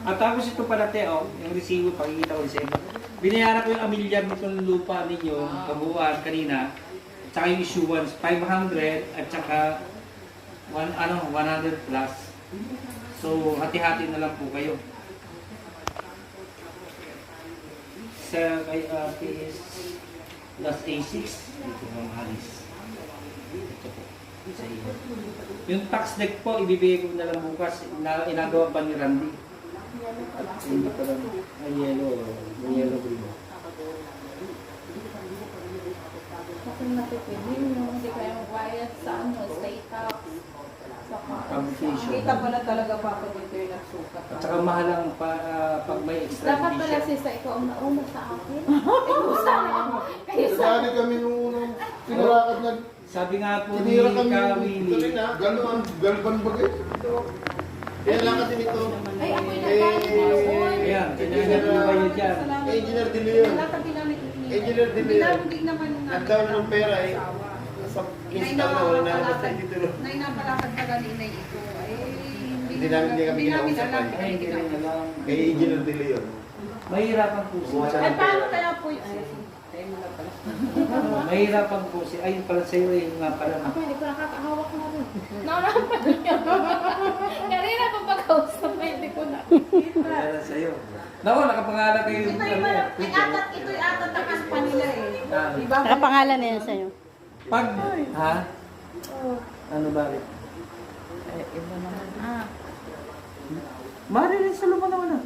At tapos ito pala Teo, yung resibo, pakikita ko sa inyo. Binayaran ko yung amilyar nitong lupa ninyo, kabuuan kanina. Tsaka yung issuance, 500 at tsaka 100 plus. So, hati-hati na lang po kayo. Sa kay is plus A6, dito ng Halis. Ito po. Sa iyo. Yung tax deck po, ibibigay ko na lang bukas. Inagawa pa ni Randy. At hindi pa lang may yellow green. Bakit natipid yung hindi kaya magbayad sa state tax. Computation. Kita pala talaga pa ako dito yung nagsukat. At saka mahal ang pag may extra Dapat pala division. sis, ikaw ang nauna sa akin. Ikaw sana ako. Kayo sa Saan kami nung unang pinarakad na Sabi nga po ni tinira kami Kawili. tuloy na gano'n, galban bagay. Kaya lang kasi nito, Ay, ako'y nagbayad noon. Ayan, kailangan po kayo dyan. Engineer De Leon. Wala ka ginamit ni Engineer De Leon. Hindi naman Nagkaroon ng pera eh. Sa install na wala na basta dito. Nay napalakad pa ganina ito. Ay, Hindi namin alam. ginausap. Ay, hindi rin alam. Kay Engineer De Leon. Mahirapan po siya. Ay, paano kaya po yun? Ay, tayo mo na pala. Mahirapan po siya. Ayun pala sa'yo eh, nga pala. Ako hindi ko nakakahawak na rin. Naurapan niya. Kanina pa pagkausap ay hindi ko nakikita. Wala sa'yo. Naku, nakapangalan kayo. Ito'y atat na kaspa nila eh. Diba? Nakapangalan na yan sa'yo. Pag, ha? Ano ba rin? Iba naman. Marilyn sa lupa naman ah.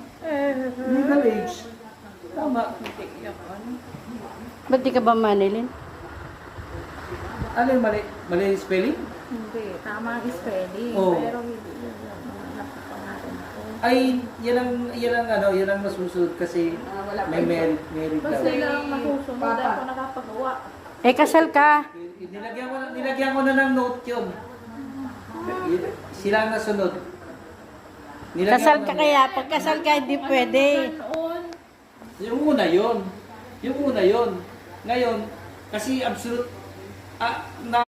Legal age. Tama. Ba't di ka ba manilin? Ano yung mali? Mali yung spelling? Hindi, tama ang spelling. Oo. Pero hindi nakapangalan ko. Ay, yan ang masusunod kasi Wala pa may merit daw. Basta lang masusunod ako nakapagawa. Eh, kasal ka. Nilagyan ko na ng note yun. Sila ang nasunod. Kasal ko ka na- kaya. Pag kasal ka, hindi pwede. Noon, Yung una yun. Yung una yun. Ngayon, kasi absolute, na